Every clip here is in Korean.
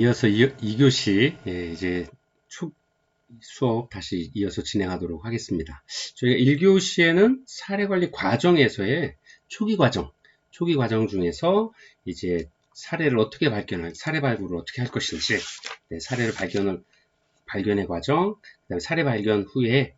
이어서 2교시 이제 수업 다시 이어서 진행하도록 하겠습니다. 저희가 1교시에는 사례관리 과정에서의 초기 과정 중에서 이제 사례를 어떻게 사례 발굴을 어떻게 할 것인지, 사례를 발견의 과정, 그다음에 사례 발견 후에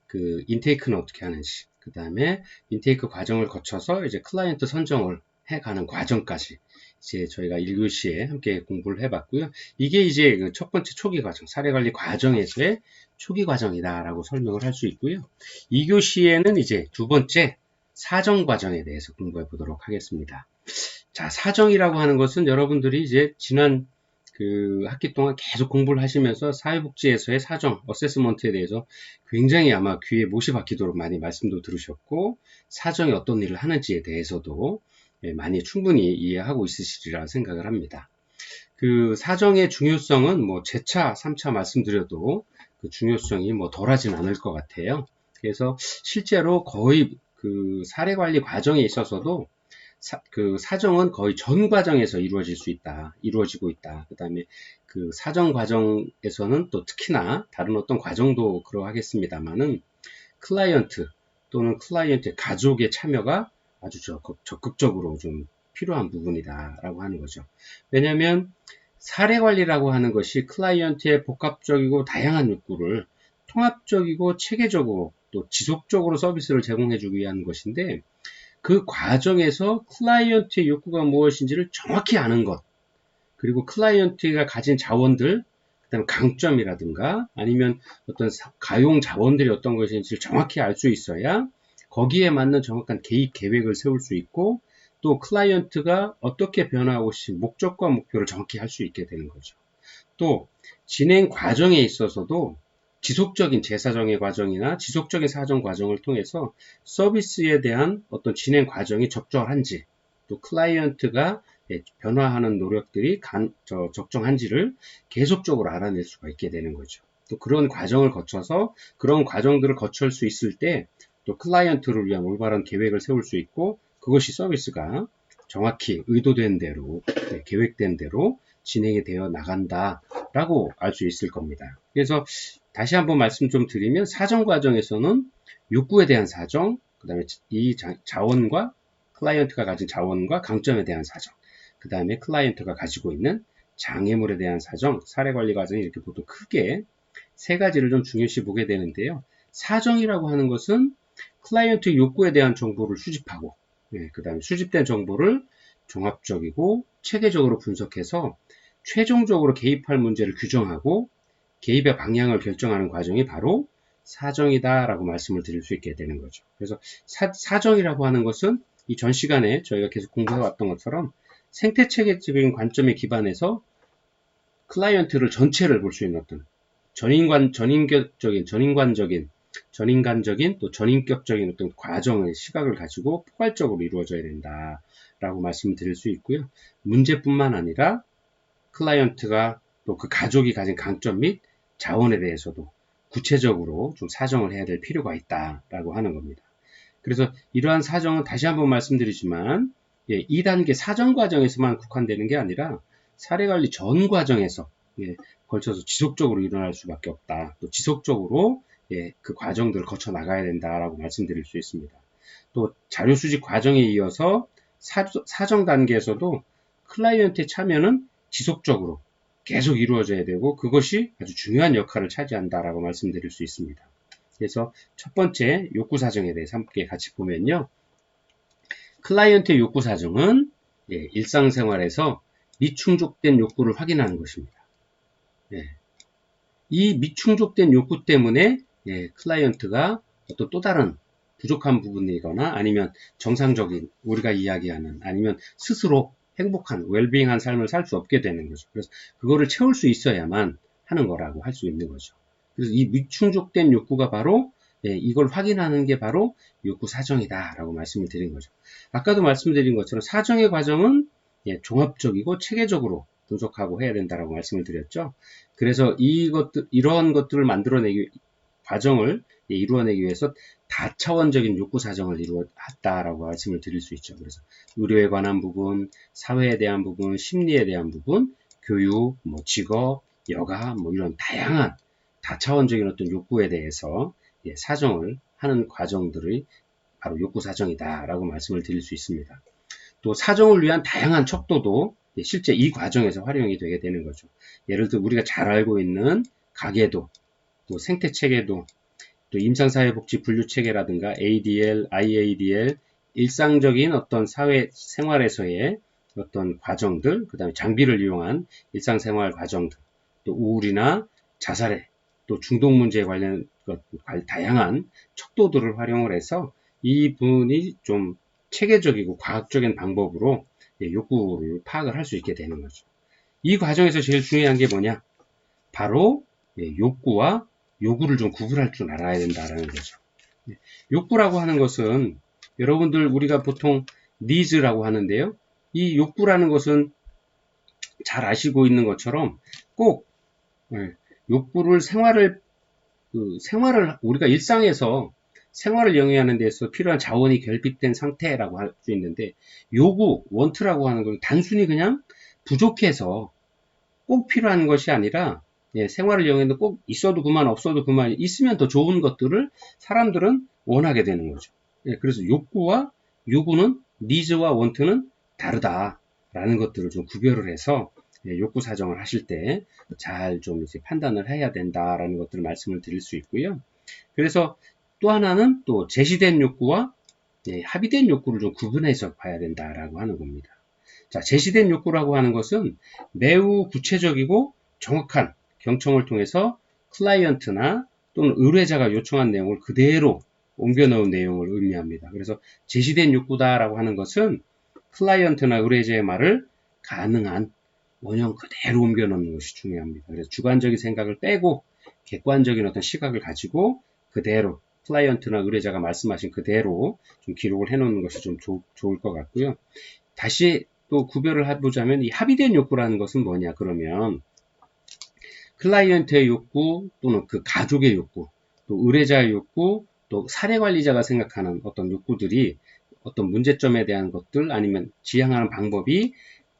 그 인테이크는 어떻게 하는지, 그다음에 인테이크 과정을 거쳐서 이제 클라이언트 선정을 해가는 과정까지 이제 저희가 1교시에 함께 공부를 해봤고요. 이게 이제 그 첫 번째 초기 과정, 사례관리 과정에서의 초기 과정이다라고 설명을 할 수 있고요. 2교시에는 이제 두 번째 사정 과정에 대해서 공부해 보도록 하겠습니다. 자, 사정이라고 하는 것은 여러분들이 이제 지난 그 학기 동안 계속 공부를 하시면서 사회복지에서의 사정, 어세스먼트에 대해서 굉장히 아마 귀에 못이 박히도록 많이 말씀도 들으셨고, 사정이 어떤 일을 하는지에 대해서도 많이 충분히 이해하고 있으시리라 생각을 합니다. 그 사정의 중요성은 뭐 제차, 3차 말씀드려도 그 중요성이 뭐 덜하진 않을 것 같아요. 그래서 실제로 거의 그 사례 관리 과정에 있어서도 그 사정은 거의 전 과정에서 이루어지고 있다. 그 다음에 그 사정 과정에서는 또 특히나 다른 어떤 과정도 그러하겠습니다만은 클라이언트 또는 클라이언트의 가족의 참여가 아주 적극적으로 좀 필요한 부분이다라고 하는 거죠. 왜냐하면 사례 관리라고 하는 것이 클라이언트의 복합적이고 다양한 욕구를 통합적이고 체계적으로 또 지속적으로 서비스를 제공해주기 위한 것인데, 그 과정에서 클라이언트의 욕구가 무엇인지를 정확히 아는 것, 그리고 클라이언트가 가진 자원들, 그다음에 강점이라든가 아니면 어떤 가용 자원들이 어떤 것인지를 정확히 알 수 있어야 거기에 맞는 정확한 개입 계획을 세울 수 있고, 또 클라이언트가 어떻게 변화하고 싶은 목적과 목표를 정확히 할 수 있게 되는 거죠. 또 진행 과정에 있어서도 지속적인 재사정의 과정이나 지속적인 사정 과정을 통해서 서비스에 대한 어떤 진행 과정이 적절한지, 또 클라이언트가 변화하는 노력들이 적정한지를 계속적으로 알아낼 수가 있게 되는 거죠. 또 그런 과정을 거쳐서 그런 과정들을 거칠 수 있을 때 또 클라이언트를 위한 올바른 계획을 세울 수 있고, 그것이 서비스가 정확히 의도된 대로, 계획된 대로 진행이 되어 나간다라고 알 수 있을 겁니다. 그래서 다시 한번 말씀 좀 드리면, 사정 과정에서는 욕구에 대한 사정, 그 다음에 이 자원과 클라이언트가 가진 자원과 강점에 대한 사정, 그 다음에 클라이언트가 가지고 있는 장애물에 대한 사정, 사례 관리 과정이 이렇게 보통 크게 세 가지를 좀 중요시 보게 되는데요. 사정이라고 하는 것은 클라이언트 욕구에 대한 정보를 수집하고, 그 다음에 수집된 정보를 종합적이고 체계적으로 분석해서 최종적으로 개입할 문제를 규정하고 개입의 방향을 결정하는 과정이 바로 사정이다라고 말씀을 드릴 수 있게 되는 거죠. 그래서 사정이라고 하는 것은 이 전 시간에 저희가 계속 공부해 왔던 것처럼 생태체계적인 관점에 기반해서 클라이언트를 전체를 볼 수 있는 어떤 전인간적인 또 전인격적인 어떤 과정의 시각을 가지고 포괄적으로 이루어져야 된다라고 말씀드릴 수 있고요. 문제뿐만 아니라 클라이언트가 또 그 가족이 가진 강점 및 자원에 대해서도 구체적으로 좀 사정을 해야 될 필요가 있다라고 하는 겁니다. 그래서 이러한 사정은 다시 한번 말씀드리지만 2단계 사정 과정에서만 국한되는 게 아니라 사례관리 전 과정에서 걸쳐서 지속적으로 일어날 수밖에 없다. 또 지속적으로 그 과정들을 거쳐 나가야 된다라고 말씀드릴 수 있습니다. 또 자료 수집 과정에 이어서 사정 단계에서도 클라이언트의 참여는 지속적으로 계속 이루어져야 되고, 그것이 아주 중요한 역할을 차지한다라고 말씀드릴 수 있습니다. 그래서 첫 번째 욕구 사정에 대해서 함께 같이 보면요. 클라이언트의 욕구 사정은 일상생활에서 미충족된 욕구를 확인하는 것입니다. 이 미충족된 욕구 때문에 클라이언트가 어떤 또 다른 부족한 부분이거나 아니면 정상적인 우리가 이야기하는 아니면 스스로 행복한 웰빙한 삶을 살 수 없게 되는 거죠. 그래서 그거를 채울 수 있어야만 하는 거라고 할 수 있는 거죠. 그래서 이 미충족된 욕구가 바로 이걸 확인하는 게 바로 욕구 사정이다라고 말씀을 드린 거죠. 아까도 말씀드린 것처럼 사정의 과정은 종합적이고 체계적으로 분석하고 해야 된다라고 말씀을 드렸죠. 그래서 이러한 것들을 과정을 이루어내기 위해서 다차원적인 욕구 사정을 이루었다라고 말씀을 드릴 수 있죠. 그래서 의료에 관한 부분, 사회에 대한 부분, 심리에 대한 부분, 교육, 뭐 직업, 여가, 뭐 이런 다양한 다차원적인 어떤 욕구에 대해서 사정을 하는 과정들이 바로 욕구 사정이다라고 말씀을 드릴 수 있습니다. 또 사정을 위한 다양한 척도도 실제 이 과정에서 활용이 되게 되는 거죠. 예를 들어 우리가 잘 알고 있는 가계도, 또 생태체계도, 또 임상사회복지 분류체계라든가 ADL, IADL, 일상적인 어떤 사회 생활에서의 어떤 과정들, 그 다음에 장비를 이용한 일상생활 과정들, 또 우울이나 자살에, 또 중독 문제에 관련 다양한 척도들을 활용을 해서 이분이 좀 체계적이고 과학적인 방법으로 욕구를 파악을 할 수 있게 되는 거죠. 이 과정에서 제일 중요한 게 뭐냐? 바로 욕구와 요구를 좀 구분할 줄 알아야 된다라는 거죠. 욕구라고 하는 것은 여러분들 우리가 보통 needs라고 하는데요. 이 욕구라는 것은 잘 아시고 있는 것처럼 꼭 욕구를 생활을 우리가 일상에서 생활을 영위하는 데서 필요한 자원이 결핍된 상태라고 할 수 있는데 요구, want라고 하는 건 단순히 그냥 부족해서 꼭 필요한 것이 아니라 생활을 영위하는데 꼭 있어도 그만 없어도 그만 있으면 더 좋은 것들을 사람들은 원하게 되는 거죠. 그래서 욕구와 요구는 needs와 want는 다르다라는 것들을 좀 구별을 해서 욕구 사정을 하실 때 잘 좀 이제 판단을 해야 된다라는 것들을 말씀을 드릴 수 있고요. 그래서 또 하나는 또 제시된 욕구와 합의된 욕구를 좀 구분해서 봐야 된다라고 하는 겁니다. 자, 제시된 욕구라고 하는 것은 매우 구체적이고 정확한 경청을 통해서 클라이언트나 또는 의뢰자가 요청한 내용을 그대로 옮겨 넣은 내용을 의미합니다. 그래서 제시된 욕구다라고 하는 것은 클라이언트나 의뢰자의 말을 가능한 원형 그대로 옮겨 넣는 것이 중요합니다. 그래서 주관적인 생각을 빼고 객관적인 어떤 시각을 가지고 그대로 클라이언트나 의뢰자가 말씀하신 그대로 좀 기록을 해놓는 것이 좀 좋을 것 같고요. 다시 또 구별을 해보자면 이 합의된 욕구라는 것은 뭐냐 그러면 클라이언트의 욕구 또는 그 가족의 욕구 또 의뢰자의 욕구 또 사례관리자가 생각하는 어떤 욕구들이 어떤 문제점에 대한 것들 아니면 지향하는 방법이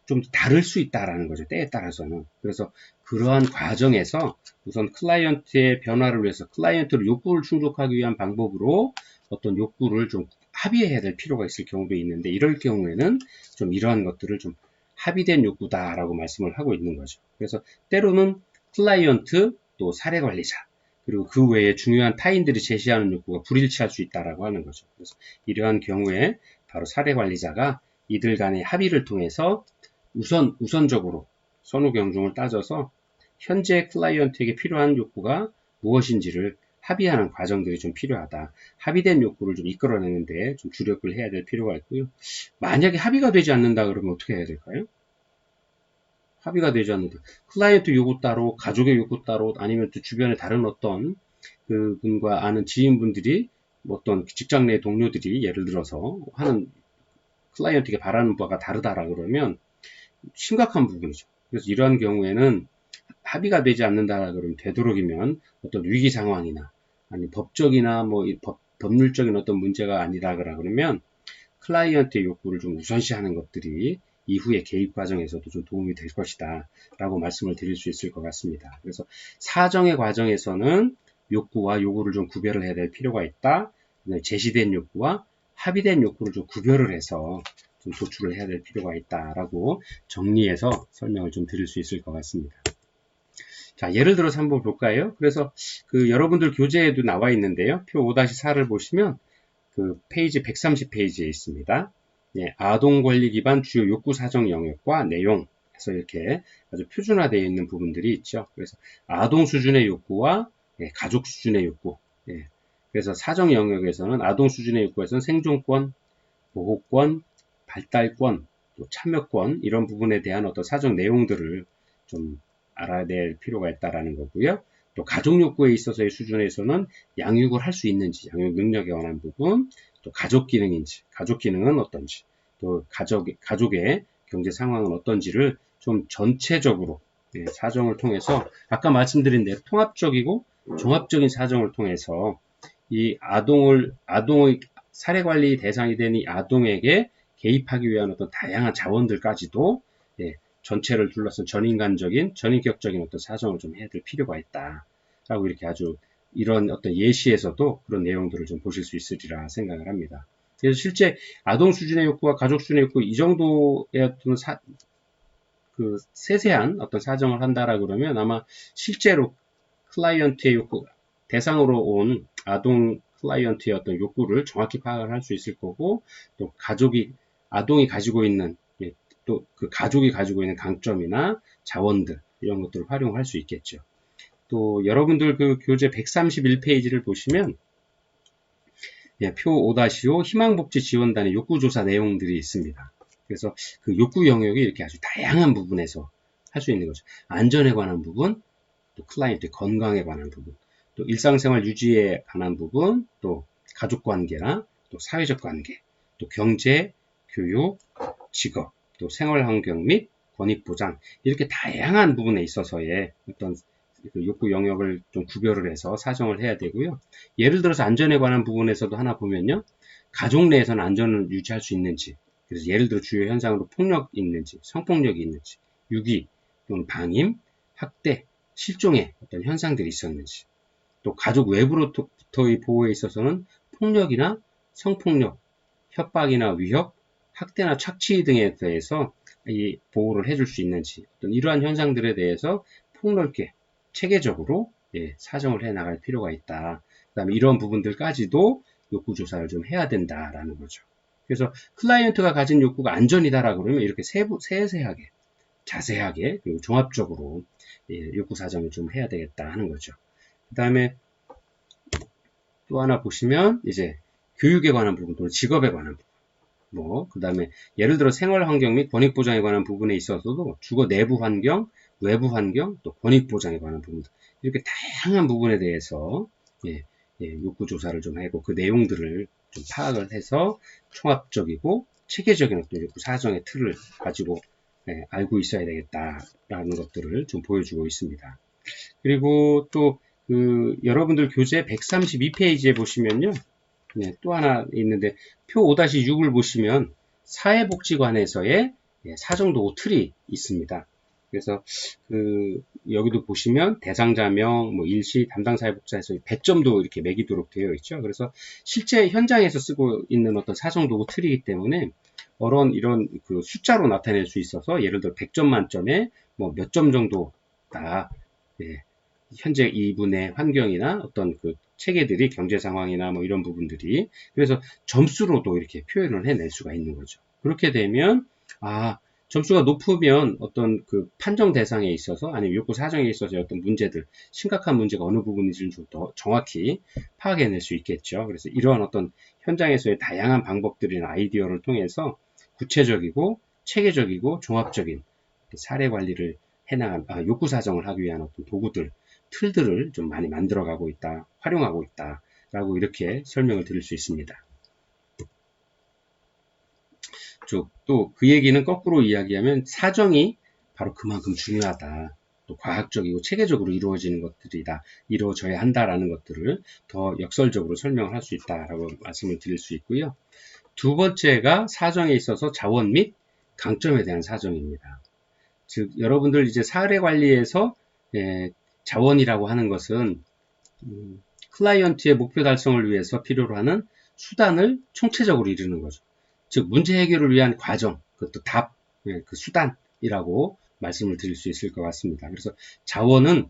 좀 다를 수 있다라는 거죠. 때에 따라서는. 그래서 그러한 과정에서 우선 클라이언트의 변화를 위해서 클라이언트의 욕구를 충족하기 위한 방법으로 어떤 욕구를 좀 합의해야 될 필요가 있을 경우도 있는데 이럴 경우에는 좀 이러한 것들을 좀 합의된 욕구다라고 말씀을 하고 있는 거죠. 그래서 때로는 클라이언트 또 사례관리자 그리고 그 외에 중요한 타인들이 제시하는 욕구가 불일치할 수 있다라고 하는 거죠. 그래서 이러한 경우에 바로 사례관리자가 이들 간의 합의를 통해서 우선적으로 선후경중을 따져서 현재 클라이언트에게 필요한 욕구가 무엇인지를 합의하는 과정들이 좀 필요하다. 합의된 욕구를 좀 이끌어내는데 좀 주력을 해야 될 필요가 있고요. 만약에 합의가 되지 않는다 그러면 어떻게 해야 될까요? 합의가 되지 않는다. 클라이언트 요구 따로, 가족의 요구 따로, 아니면 또 주변에 다른 어떤 그 분과 아는 지인분들이 어떤 직장 내 동료들이 예를 들어서 하는 클라이언트에게 바라는 바가 다르다라 그러면 심각한 부분이죠. 그래서 이러한 경우에는 합의가 되지 않는다 그러면 되도록이면 어떤 위기 상황이나 아니 법적이나 뭐 법률적인 어떤 문제가 아니라 그러면 클라이언트의 욕구를 좀 우선시하는 것들이 이후의 개입 과정에서도 좀 도움이 될 것이다 라고 말씀을 드릴 수 있을 것 같습니다. 그래서 사정의 과정에서는 욕구와 요구를 좀 구별을 해야 될 필요가 있다. 제시된 욕구와 합의된 욕구를 좀 구별을 해서 좀 도출을 해야 될 필요가 있다라고 정리해서 설명을 좀 드릴 수 있을 것 같습니다. 자, 예를 들어서 한번 볼까요? 그래서 그 여러분들 교재에도 나와 있는데요. 표 5-4를 보시면 그 페이지 130페이지에 있습니다. 아동 권리 기반 주요 욕구 사정 영역과 내용 해서 이렇게 아주 표준화되어 있는 부분들이 있죠. 그래서 아동 수준의 욕구와 가족 수준의 욕구. 그래서 사정 영역에서는 아동 수준의 욕구에서는 생존권, 보호권, 발달권, 또 참여권 이런 부분에 대한 어떤 사정 내용들을 좀 알아낼 필요가 있다라는 거고요. 또 가족 욕구에 있어서의 수준에서는 양육을 할 수 있는지, 양육 능력에 관한 부분, 또 가족 기능인지, 가족 기능은 어떤지, 또 가족의 경제 상황은 어떤지를 좀 전체적으로 사정을 통해서 아까 말씀드린 대로 통합적이고 종합적인 사정을 통해서 이 아동의 사례관리 대상이 된 이 아동에게 개입하기 위한 어떤 다양한 자원들까지도 전체를 둘러싼 전인격적인 어떤 사정을 좀 해야 될 필요가 있다라고 이렇게 아주 이런 어떤 예시에서도 그런 내용들을 좀 보실 수 있으리라 생각을 합니다. 그래서 실제 아동 수준의 욕구와 가족 수준의 욕구 이 정도의 어떤 그 세세한 어떤 사정을 한다라 그러면 아마 실제로 클라이언트의 욕구, 대상으로 온 아동 클라이언트의 어떤 욕구를 정확히 파악을 할 수 있을 거고, 또 아동이 가지고 있는, 또 그 가족이 가지고 있는 강점이나 자원들, 이런 것들을 활용할 수 있겠죠. 또 여러분들 그 교재 131페이지를 보시면, 표 5-5 희망복지 지원단의 욕구조사 내용들이 있습니다. 그래서 그 욕구 영역이 이렇게 아주 다양한 부분에서 할 수 있는 거죠. 안전에 관한 부분, 또 클라이언트 건강에 관한 부분, 또 일상생활 유지에 관한 부분, 또 가족관계나 또 사회적 관계, 또 경제, 교육, 직업, 또 생활환경 및 권익보장 이렇게 다양한 부분에 있어서의 어떤 그 욕구 영역을 좀 구별을 해서 사정을 해야 되고요. 예를 들어서 안전에 관한 부분에서도 하나 보면요. 가족 내에서는 안전을 유지할 수 있는지, 그래서 예를 들어 주요 현상으로 폭력이 있는지, 성폭력이 있는지, 유기 또는 방임, 학대, 실종의 어떤 현상들이 있었는지, 또 가족 외부로부터의 보호에 있어서는 폭력이나 성폭력, 협박이나 위협, 학대나 착취 등에 대해서 이 보호를 해줄 수 있는지, 어떤 이러한 현상들에 대해서 폭넓게 체계적으로 사정을 해 나갈 필요가 있다. 그 다음에 이런 부분들까지도 욕구 조사를 좀 해야 된다라는 거죠. 그래서 클라이언트가 가진 욕구가 안전이다라 그러면 이렇게 세세하게, 자세하게, 그리고 종합적으로 욕구 사정을 좀 해야 되겠다 하는 거죠. 그 다음에 또 하나 보시면 이제 교육에 관한 부분 또는 직업에 관한 부분, 그 다음에 예를 들어 생활 환경 및 권익 보장에 관한 부분에 있어서도 주거 내부 환경, 외부 환경, 또 권익 보장에 관한 부분 이렇게 다양한 부분에 대해서 욕구 조사를 좀 하고 그 내용들을 좀 파악을 해서 총합적이고 체계적인 어떤 욕구 사정의 틀을 가지고 알고 있어야 되겠다라는 것들을 좀 보여주고 있습니다. 그리고 또 여러분들 교재 132페이지에 보시면요. 또 하나 있는데 표 5-6을 보시면 사회복지관에서의 사정도구 틀이 있습니다. 그래서 여기도 보시면 대상자명, 일시 담당 사회복지사에서 배점도 이렇게 매기도록 되어 있죠. 그래서 실제 현장에서 쓰고 있는 어떤 사정도구 틀이기 때문에 이런 그 숫자로 나타낼 수 있어서 예를 들어 100점 만점에 몇 점 정도다. 현재 이분의 환경이나 어떤 그 체계들이 경제 상황이나 이런 부분들이 그래서 점수로도 이렇게 표현을 해낼 수가 있는 거죠. 그렇게 되면 점수가 높으면 어떤 그 판정 대상에 있어서 아니면 욕구 사정에 있어서 어떤 문제들 심각한 문제가 어느 부분인지를 좀 더 정확히 파악해낼 수 있겠죠. 그래서 이러한 어떤 현장에서의 다양한 방법들이나 아이디어를 통해서 구체적이고 체계적이고 종합적인 사례 관리를 해나간 욕구 사정을 하기 위한 어떤 도구들 틀들을 좀 많이 만들어가고 있다, 활용하고 있다 라고 이렇게 설명을 드릴 수 있습니다. 또 그 얘기는 거꾸로 이야기하면 사정이 바로 그만큼 중요하다. 또 과학적이고 체계적으로 이루어지는 것들이다. 이루어져야 한다라는 것들을 더 역설적으로 설명을 할 수 있다라고 말씀을 드릴 수 있고요. 두 번째가 사정에 있어서 자원 및 강점에 대한 사정입니다. 즉 여러분들 이제 사례 관리에서 자원이라고 하는 것은 클라이언트의 목표 달성을 위해서 필요로 하는 수단을 총체적으로 이루는 거죠. 즉 문제 해결을 위한 과정, 그것도 그 수단이라고 말씀을 드릴 수 있을 것 같습니다. 그래서 자원은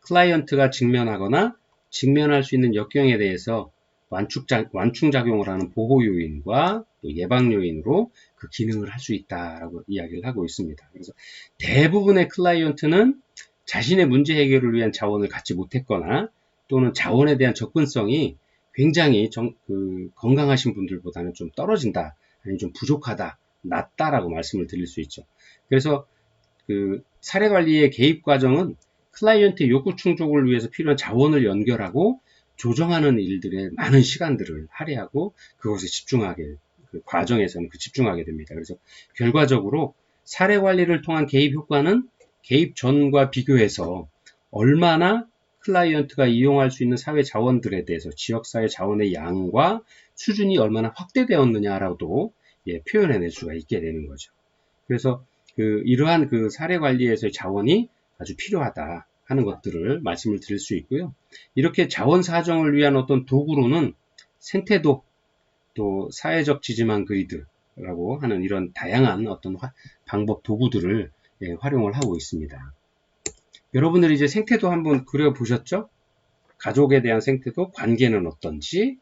클라이언트가 직면하거나 직면할 수 있는 역경에 대해서 완충작용을 하는 보호 요인과 또 예방 요인으로 그 기능을 할 수 있다라고 이야기를 하고 있습니다. 그래서 대부분의 클라이언트는 자신의 문제 해결을 위한 자원을 갖지 못했거나 또는 자원에 대한 접근성이 굉장히 건강하신 분들보다는 좀 떨어진다, 아니면 좀 부족하다, 낮다라고 말씀을 드릴 수 있죠. 그래서 그 사례 관리의 개입 과정은 클라이언트의 욕구 충족을 위해서 필요한 자원을 연결하고 조정하는 일들에 많은 시간들을 할애하고 그것에 집중하게, 그 과정에서는 집중하게 됩니다. 그래서 결과적으로 사례 관리를 통한 개입 효과는 개입 전과 비교해서 얼마나 클라이언트가 이용할 수 있는 사회 자원들에 대해서 지역사회 자원의 양과 수준이 얼마나 확대되었느냐라고도 표현해낼 수가 있게 되는 거죠. 그래서 이러한 사례 관리에서의 자원이 아주 필요하다 하는 것들을 말씀을 드릴 수 있고요. 이렇게 자원 사정을 위한 어떤 도구로는 생태도, 또 사회적 지지망 그리드라고 하는 이런 다양한 어떤 방법 도구들을 활용을 하고 있습니다. 여러분들이 이제 생태도 한번 그려보셨죠? 가족에 대한 생태도, 관계는 어떤지,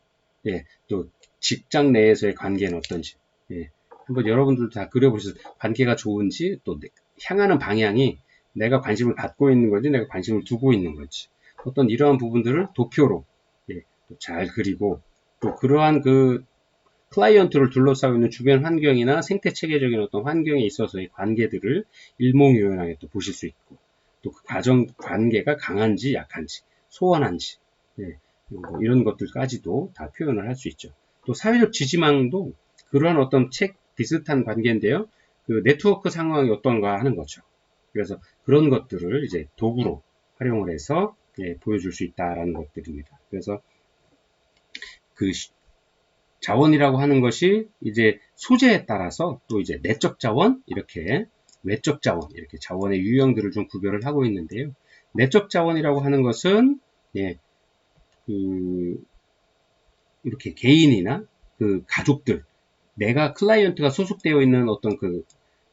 또 직장 내에서의 관계는 어떤지, 한번 여러분들도 다 그려보셔서 관계가 좋은지, 또 향하는 방향이 내가 관심을 받고 있는 건지, 내가 관심을 두고 있는 건지, 어떤 이러한 부분들을 도표로 잘 그리고, 또 그러한 클라이언트를 둘러싸고 있는 주변 환경이나 생태 체계적인 어떤 환경에 있어서의 관계들을 일목요연하게 또 보실 수 있고, 또 그 관계가 강한지 약한지, 소원한지, 뭐 이런 것들까지도 다 표현을 할 수 있죠. 또 사회적 지지망도 그러한 어떤 비슷한 관계인데요. 네트워크 상황이 어떤가 하는 거죠. 그래서 그런 것들을 이제 도구로 활용을 해서 보여줄 수 있다라는 것들입니다. 그래서 자원이라고 하는 것이 이제 소재에 따라서 또 이제 내적 자원, 이렇게 외적 자원, 이렇게 자원의 유형들을 좀 구별을 하고 있는데요. 내적 자원이라고 하는 것은 이렇게 개인이나 가족들, 내가 클라이언트가 소속되어 있는 어떤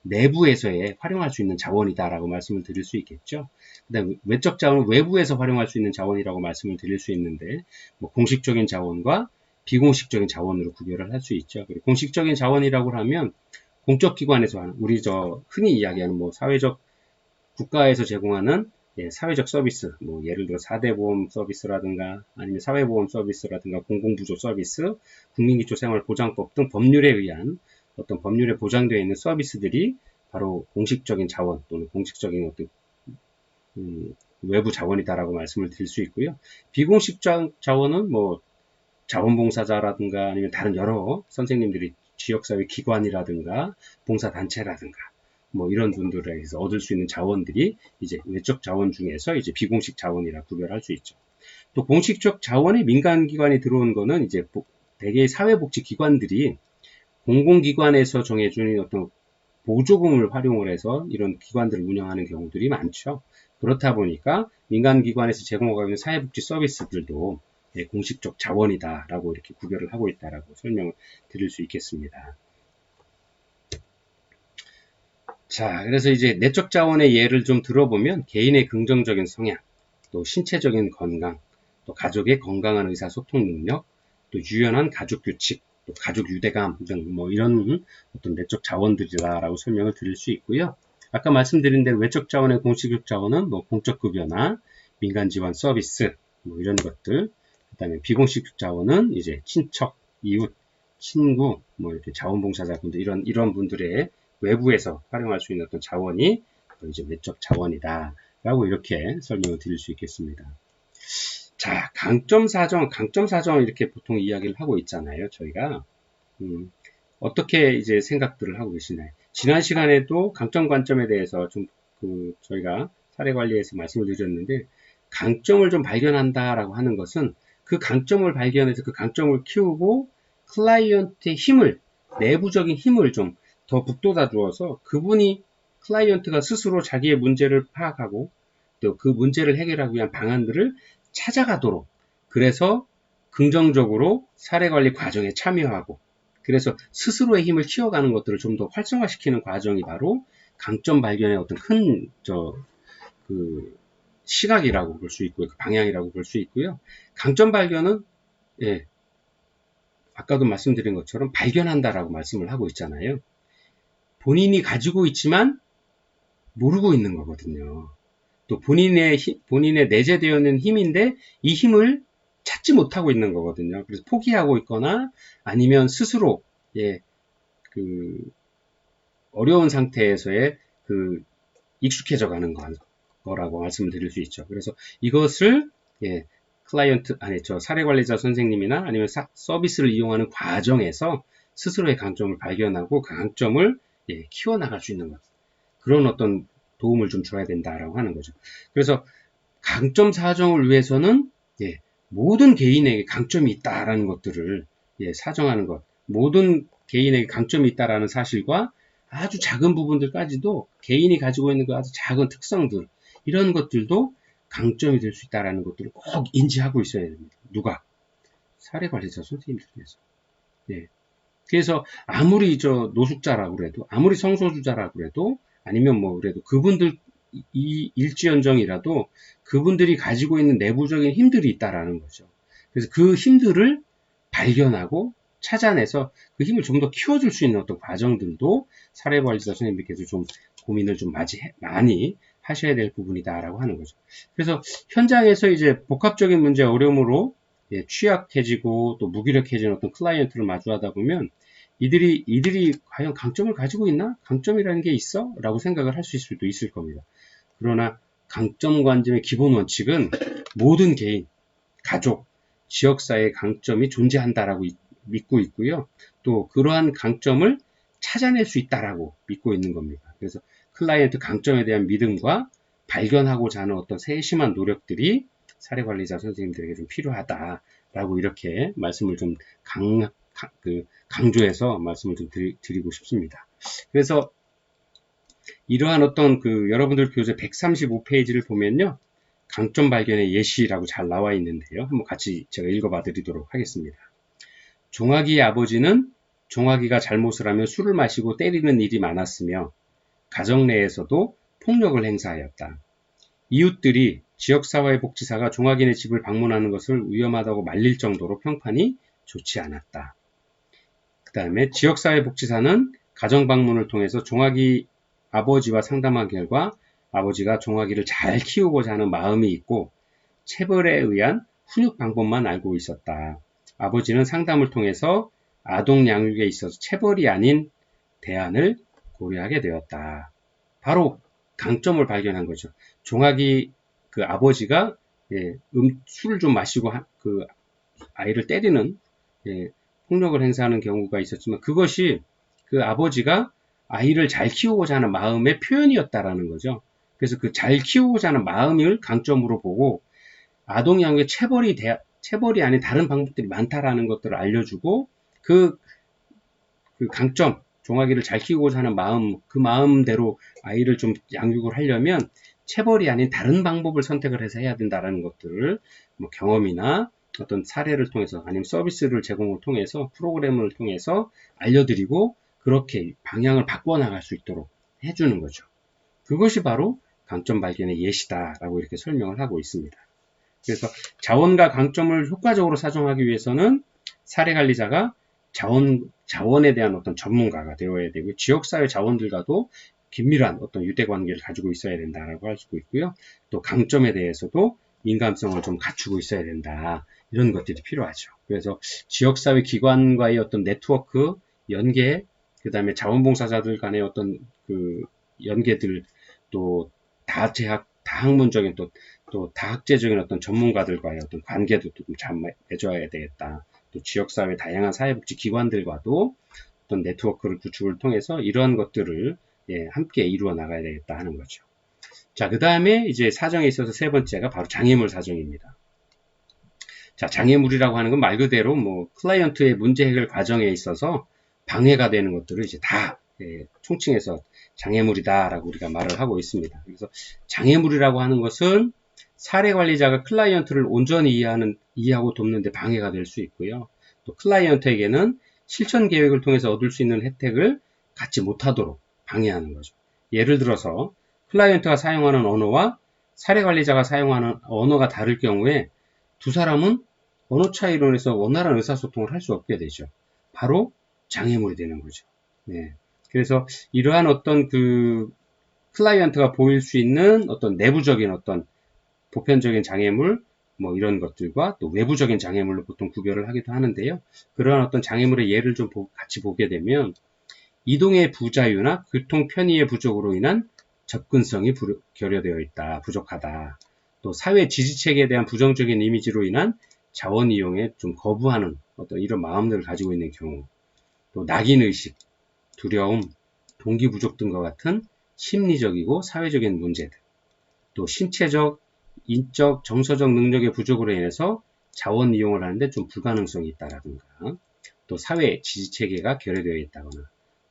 내부에서의 활용할 수 있는 자원이다라고 말씀을 드릴 수 있겠죠. 그다음 외적 자원은 외부에서 활용할 수 있는 자원이라고 말씀을 드릴 수 있는데, 뭐 공식적인 자원과 비공식적인 자원으로 구별을 할 수 있죠. 공식적인 자원이라고 하면 공적 기관에서 하는, 우리 흔히 이야기하는 뭐 사회적 국가에서 제공하는 사회적 서비스, 뭐 예를 들어 4대 보험 서비스라든가 아니면 사회보험 서비스라든가 공공부조 서비스, 국민기초생활보장법 등 법률에 의한 어떤 법률에 보장되어 있는 서비스들이 바로 공식적인 자원 또는 공식적인 어떤 외부 자원이다라고 말씀을 드릴 수 있고요. 비공식 자원은 뭐 자원봉사자라든가 아니면 다른 여러 선생님들이 지역사회 기관이라든가 봉사단체라든가 뭐 이런 분들에게서 얻을 수 있는 자원들이 이제 외적 자원 중에서 이제 비공식 자원이라 구별할 수 있죠. 또 공식적 자원에 민간기관이 들어온 거는 이제 대개의 사회복지기관들이 공공기관에서 정해주는 어떤 보조금을 활용을 해서 이런 기관들을 운영하는 경우들이 많죠. 그렇다 보니까 민간기관에서 제공하고 있는 사회복지 서비스들도 공식적 자원이다라고 이렇게 구별을 하고 있다라고 설명을 드릴 수 있겠습니다. 자, 그래서 이제 내적 자원의 예를 좀 들어보면 개인의 긍정적인 성향, 또 신체적인 건강, 또 가족의 건강한 의사소통 능력, 또 유연한 가족 규칙, 또 가족 유대감 등 뭐 이런 어떤 내적 자원들이다라고 설명을 드릴 수 있고요. 아까 말씀드린 대로 외적 자원의 공식적 자원은 뭐 공적 급여나 민간 지원 서비스 뭐 이런 것들, 그다음에 비공식 자원은 이제 친척, 이웃, 친구, 뭐 이렇게 자원봉사자분들 이런 분들의 외부에서 활용할 수 있는 어떤 자원이 이제 외적 자원이다라고 이렇게 설명을 드릴 수 있겠습니다. 자, 강점 사정 이렇게 보통 이야기를 하고 있잖아요. 저희가 어떻게 이제 생각들을 하고 계시나요? 지난 시간에도 강점 관점에 대해서 좀 저희가 사례 관리에서 말씀을 드렸는데, 강점을 좀 발견한다라고 하는 것은 그 강점을 발견해서 그 강점을 키우고 클라이언트의 힘을, 내부적인 힘을 좀 더 북돋아 주어서 그분이 클라이언트가 스스로 자기의 문제를 파악하고 또 그 문제를 해결하기 위한 방안들을 찾아가도록, 그래서 긍정적으로 사례관리 과정에 참여하고 그래서 스스로의 힘을 키워가는 것들을 좀 더 활성화시키는 과정이 바로 강점 발견의 어떤 큰 시각이라고 볼 수 있고요. 방향이라고 볼 수 있고요. 강점 발견은 아까도 말씀드린 것처럼 발견한다라고 말씀을 하고 있잖아요. 본인이 가지고 있지만 모르고 있는 거거든요. 또 본인의 내재되어 있는 힘인데 이 힘을 찾지 못하고 있는 거거든요. 그래서 포기하고 있거나 아니면 스스로 어려운 상태에서의 익숙해져 가는 거라고 말씀을 드릴 수 있죠. 그래서 이것을 사례관리자 선생님이나 아니면 서비스를 이용하는 과정에서 스스로의 강점을 발견하고 그 강점을 키워나갈 수 있는 것, 그런 어떤 도움을 좀 줘야 된다라고 하는 거죠. 그래서 강점 사정을 위해서는 모든 개인에게 강점이 있다라는 것들을 사정하는 것, 모든 개인에게 강점이 있다라는 사실과 아주 작은 부분들까지도 개인이 가지고 있는 그 아주 작은 특성들, 이런 것들도 강점이 될 수 있다는 것들을 꼭 인지하고 있어야 됩니다. 누가? 사례관리자 선생님들께서. 네. 그래서 아무리 노숙자라고 그래도, 아무리 성소수자라고 그래도, 아니면 뭐 그래도 그분들 일지연정이라도 그분들이 가지고 있는 내부적인 힘들이 있다라는 거죠. 그래서 그 힘들을 발견하고 찾아내서 그 힘을 좀 더 키워줄 수 있는 어떤 과정들도 사례관리자 선생님들께서 좀 고민을 좀 많이 하셔야 될 부분이다라고 하는 거죠. 그래서 현장에서 이제 복합적인 문제 어려움으로 취약해지고 또 무기력해지는 어떤 클라이언트를 마주하다 보면 이들이 과연 강점을 가지고 있나? 강점이라는 게 있어? 라고 생각을 할 수도 있을 겁니다. 그러나 강점 관점의 기본 원칙은 모든 개인, 가족, 지역사회의 강점이 존재한다라고 믿고 있고요. 또 그러한 강점을 찾아낼 수 있다라고 믿고 있는 겁니다. 그래서 클라이언트 강점에 대한 믿음과 발견하고자 하는 어떤 세심한 노력들이 사례관리자 선생님들에게 좀 필요하다라고 이렇게 말씀을 좀 강조해서 말씀을 좀 드리고 싶습니다. 그래서 이러한 어떤 여러분들 교재 135페이지를 보면요. 강점 발견의 예시라고 잘 나와 있는데요. 한번 같이 제가 읽어봐 드리도록 하겠습니다. 종아기의 아버지는 종아기가 잘못을 하면 술을 마시고 때리는 일이 많았으며 가정 내에서도 폭력을 행사하였다. 이웃들이 지역사회복지사가 종아기네 집을 방문하는 것을 위험하다고 말릴 정도로 평판이 좋지 않았다. 그 다음에 지역사회복지사는 가정방문을 통해서 종아기 아버지와 상담한 결과 아버지가 종아기를 잘 키우고자 하는 마음이 있고 체벌에 의한 훈육 방법만 알고 있었다. 아버지는 상담을 통해서 아동 양육에 있어서 체벌이 아닌 대안을 고려하게 되었다. 바로 강점을 발견한 거죠. 종아기 아버지가 술을 좀 마시고 아이를 때리는 폭력을 행사하는 경우가 있었지만 그것이 그 아버지가 아이를 잘 키우고자 하는 마음의 표현이었다라는 거죠. 그래서 그 잘 키우고자 하는 마음을 강점으로 보고 아동 양육의 체벌이 아닌 다른 방법들이 많다라는 것들을 알려주고 그 강점, 종아기를 잘 키우고자 하는 마음, 그 마음대로 아이를 좀 양육을 하려면 체벌이 아닌 다른 방법을 선택을 해서 해야 된다라는 것들을 뭐 경험이나 어떤 사례를 통해서 아니면 서비스를 제공을 통해서 프로그램을 통해서 알려드리고 그렇게 방향을 바꿔나갈 수 있도록 해주는 거죠. 그것이 바로 강점 발견의 예시다라고 이렇게 설명을 하고 있습니다. 그래서 자원과 강점을 효과적으로 사정하기 위해서는 사례관리자가 자원에 대한 어떤 전문가가 되어야 되고 지역사회 자원들과도 긴밀한 어떤 유대관계를 가지고 있어야 된다라고 할 수 있고요. 또 강점에 대해서도 민감성을 좀 갖추고 있어야 된다. 이런 것들이 필요하죠. 그래서 지역사회 기관과의 어떤 네트워크, 연계, 그 다음에 자원봉사자들 간의 어떤 연계들, 또 다학문적인 또 다학제적인 어떤 전문가들과의 어떤 관계도 좀 잘 맺어야 되겠다. 또 지역사회 다양한 사회복지 기관들과도 어떤 네트워크를 구축을 통해서 이러한 것들을 함께 이루어 나가야 되겠다 하는 거죠. 자, 그 다음에 이제 사정에 있어서 세 번째가 바로 장애물 사정입니다. 자, 장애물이라고 하는 건 말 그대로 뭐 클라이언트의 문제 해결 과정에 있어서 방해가 되는 것들을 이제 다 총칭해서 장애물이다라고 우리가 말을 하고 있습니다. 그래서 장애물이라고 하는 것은 사례관리자가 클라이언트를 온전히 이해하고 돕는데 방해가 될 수 있고요. 또 클라이언트에게는 실천 계획을 통해서 얻을 수 있는 혜택을 갖지 못하도록 방해하는 거죠. 예를 들어서 클라이언트가 사용하는 언어와 사례관리자가 사용하는 언어가 다를 경우에 두 사람은 언어 차이로 인해서 원활한 의사소통을 할 수 없게 되죠. 바로 장애물이 되는 거죠. 네. 그래서 이러한 어떤 클라이언트가 보일 수 있는 어떤 내부적인 어떤 보편적인 장애물, 뭐 이런 것들과 또 외부적인 장애물로 보통 구별을 하기도 하는데요. 그러한 어떤 장애물의 예를 좀 같이 보게 되면 이동의 부자유나 교통 편의의 부족으로 인한 접근성이 결여되어 있다, 부족하다. 또 사회 지지체계에 대한 부정적인 이미지로 인한 자원 이용에 좀 거부하는 어떤 이런 마음들을 가지고 있는 경우, 또 낙인의식, 두려움, 동기 부족 등과 같은 심리적이고 사회적인 문제들, 또 신체적, 인적, 정서적 능력의 부족으로 인해서 자원 이용을 하는데 좀 불가능성이 있다라든가, 또 사회 지지체계가 결여되어 있다거나,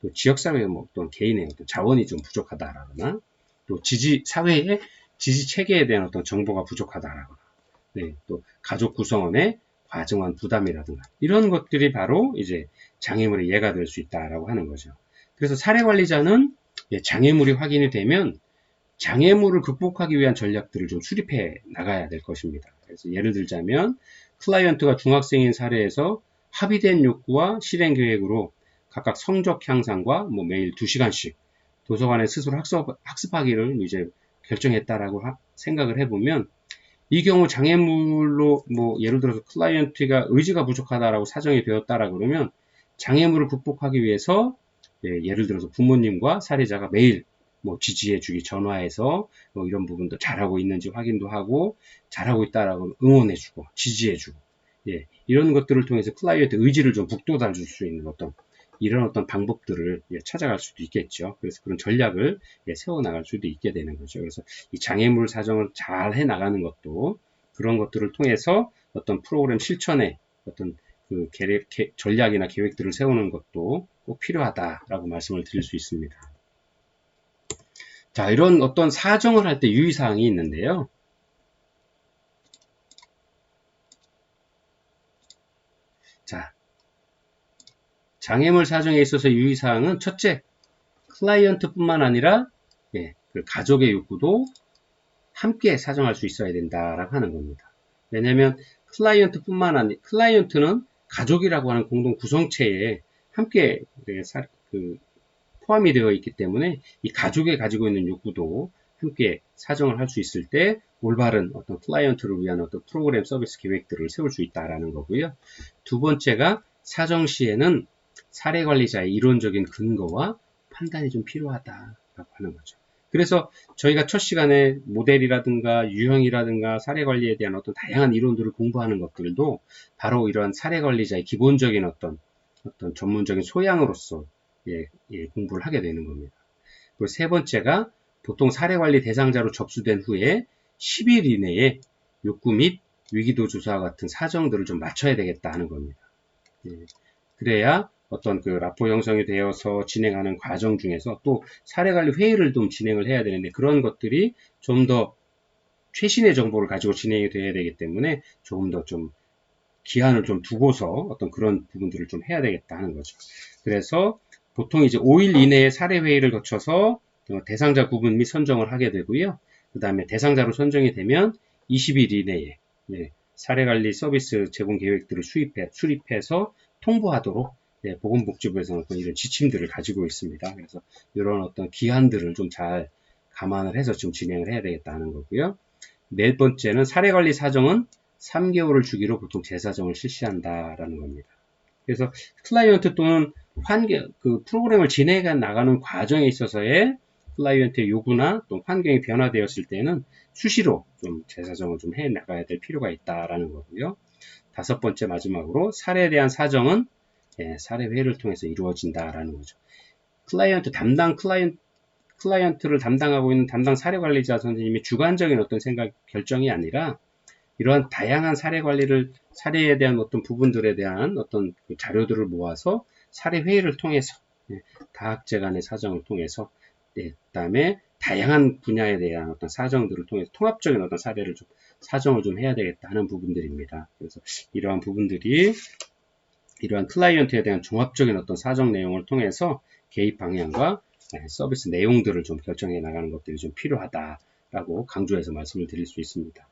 또 지역사회의 뭐 어떤 개인의 어떤 자원이 좀 부족하다라거나, 또 사회의 지지 체계에 대한 어떤 정보가 부족하다라거나, 네, 또 가족 구성원의 과정한 부담이라든가, 이런 것들이 바로 이제 장애물의 예가 될 수 있다라고 하는 거죠. 그래서 사례관리자는 장애물이 확인이 되면 장애물을 극복하기 위한 전략들을 좀 수립해 나가야 될 것입니다. 그래서 예를 들자면 클라이언트가 중학생인 사례에서 합의된 욕구와 실행 계획으로 각각 성적 향상과 뭐 매일 2시간씩 도서관에 스스로 학습하기를 이제 결정했다라고 생각을 해보면, 이 경우 장애물로 뭐 예를 들어서 클라이언트가 의지가 부족하다라고 사정이 되었다라 그러면 장애물을 극복하기 위해서 예를 들어서 부모님과 사례자가 매일 뭐 지지해주기, 전화해서 뭐 이런 부분도 잘하고 있는지 확인도 하고, 잘하고 있다라고 응원해주고 지지해주고, 이런 것들을 통해서 클라이언트 의지를 좀 북돋아줄 수 있는 이런 어떤 방법들을 찾아갈 수도 있겠죠. 그래서 그런 전략을 세워나갈 수도 있게 되는 거죠. 그래서 이 장애물 사정을 잘 해나가는 것도, 그런 것들을 통해서 어떤 프로그램 실천에 어떤 그 전략이나 계획들을 세우는 것도 꼭 필요하다라고 말씀을 드릴 수 있습니다. 자, 이런 어떤 사정을 할 때 유의사항이 있는데요. 자, 장애물 사정에 있어서 유의사항은 첫째, 클라이언트뿐만 아니라 그 가족의 욕구도 함께 사정할 수 있어야 된다라고 하는 겁니다. 왜냐하면 클라이언트는 가족이라고 하는 공동 구성체에 함께 포함이 되어 있기 때문에 이 가족이 가지고 있는 욕구도 함께 사정을 할 수 있을 때 올바른 어떤 클라이언트를 위한 어떤 프로그램 서비스 계획들을 세울 수 있다라는 거고요. 두 번째가 사정 시에는 사례 관리자의 이론적인 근거와 판단이 좀 필요하다라고 하는 거죠. 그래서 저희가 첫 시간에 모델이라든가 유형이라든가 사례 관리에 대한 어떤 다양한 이론들을 공부하는 것들도 바로 이러한 사례 관리자의 기본적인 어떤 전문적인 소양으로서 공부를 하게 되는 겁니다. 그리고 세 번째가 보통 사례 관리 대상자로 접수된 후에 10일 이내에 욕구 및 위기도 조사와 같은 사정들을 좀 맞춰야 되겠다 하는 겁니다. 그래야 어떤 그 라포 형성이 되어서 진행하는 과정 중에서 또 사례관리 회의를 좀 진행을 해야 되는데, 그런 것들이 좀 더 최신의 정보를 가지고 진행이 돼야 되기 때문에 조금 더 좀 기한을 좀 두고서 어떤 그런 부분들을 좀 해야 되겠다 하는 거죠. 그래서 보통 이제 5일 이내에 사례 회의를 거쳐서 대상자 구분 및 선정을 하게 되고요. 그 다음에 대상자로 선정이 되면 20일 이내에 사례관리 서비스 제공 계획들을 수립해서 통보하도록 보건복지부에서는 어떤 이런 지침들을 가지고 있습니다. 그래서 이런 어떤 기한들을 좀 잘 감안을 해서 좀 진행을 해야 되겠다는 거고요. 네 번째는 사례관리 사정은 3개월을 주기로 보통 재사정을 실시한다라는 겁니다. 그래서 클라이언트 또는 그 프로그램을 진행해 나가는 과정에 있어서의 클라이언트의 요구나 또 환경이 변화되었을 때는 수시로 좀 재사정을 좀 해 나가야 될 필요가 있다라는 거고요. 다섯 번째 마지막으로 사례에 대한 사정은 사례 회의를 통해서 이루어진다라는 거죠. 클라이언트를 담당하고 있는 담당 사례 관리자 선생님의 주관적인 어떤 결정이 아니라, 이러한 다양한 사례에 대한 어떤 부분들에 대한 어떤 그 자료들을 모아서 사례 회의를 통해서 다학제 간의 사정을 통해서, 그다음에 다양한 분야에 대한 어떤 사정들을 통해서 통합적인 어떤 사정을 좀 해야 되겠다 하는 부분들입니다. 그래서 이러한 부분들이 이러한 클라이언트에 대한 종합적인 어떤 사정 내용을 통해서 개입 방향과 서비스 내용들을 좀 결정해 나가는 것들이 좀 필요하다라고 강조해서 말씀을 드릴 수 있습니다.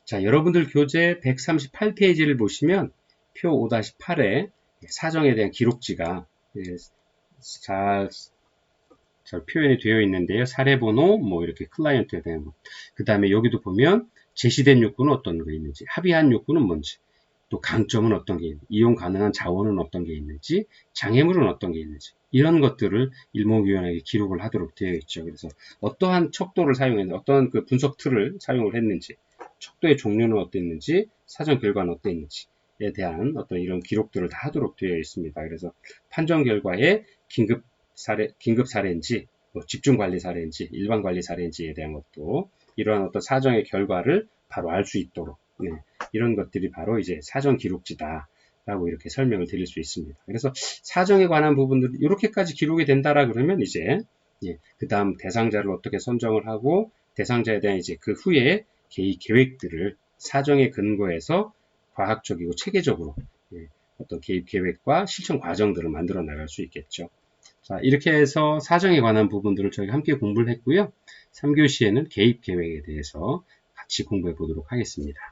자, 여러분들 교재 138페이지를 보시면 표 5-8에 사정에 대한 기록지가 잘 표현이 되어 있는데요. 사례번호, 뭐 이렇게 클라이언트에 대한 것. 그 다음에 여기도 보면 제시된 욕구는 어떤 게 있는지, 합의한 욕구는 뭔지, 또 강점은 어떤 게 있는지, 이용 가능한 자원은 어떤 게 있는지, 장애물은 어떤 게 있는지, 이런 것들을 일목요연하게 기록을 하도록 되어 있죠. 그래서 어떠한 척도를 사용했는지, 어떠한 그 분석 틀을 사용을 했는지, 척도의 종류는 어땠는지, 사정 결과는 어땠는지에 대한 어떤 이런 기록들을 다 하도록 되어 있습니다. 그래서 판정 결과에 긴급 사례인지, 뭐 집중관리 사례인지, 일반관리 사례인지에 대한 것도 이러한 어떤 사정의 결과를 바로 알 수 있도록, 이런 것들이 바로 이제 사정 기록지다 라고 이렇게 설명을 드릴 수 있습니다. 그래서 사정에 관한 부분들 이렇게까지 기록이 된다라 그러면 이제 그 다음 대상자를 어떻게 선정을 하고 대상자에 대한 이제 그 후에 개입 계획들을 사정에 근거해서 과학적이고 체계적으로 어떤 개입 계획과 실천 과정들을 만들어 나갈 수 있겠죠. 자, 이렇게 해서 사정에 관한 부분들을 저희가 함께 공부를 했고요. 3교시에는 개입 계획에 대해서 같이 공부해 보도록 하겠습니다.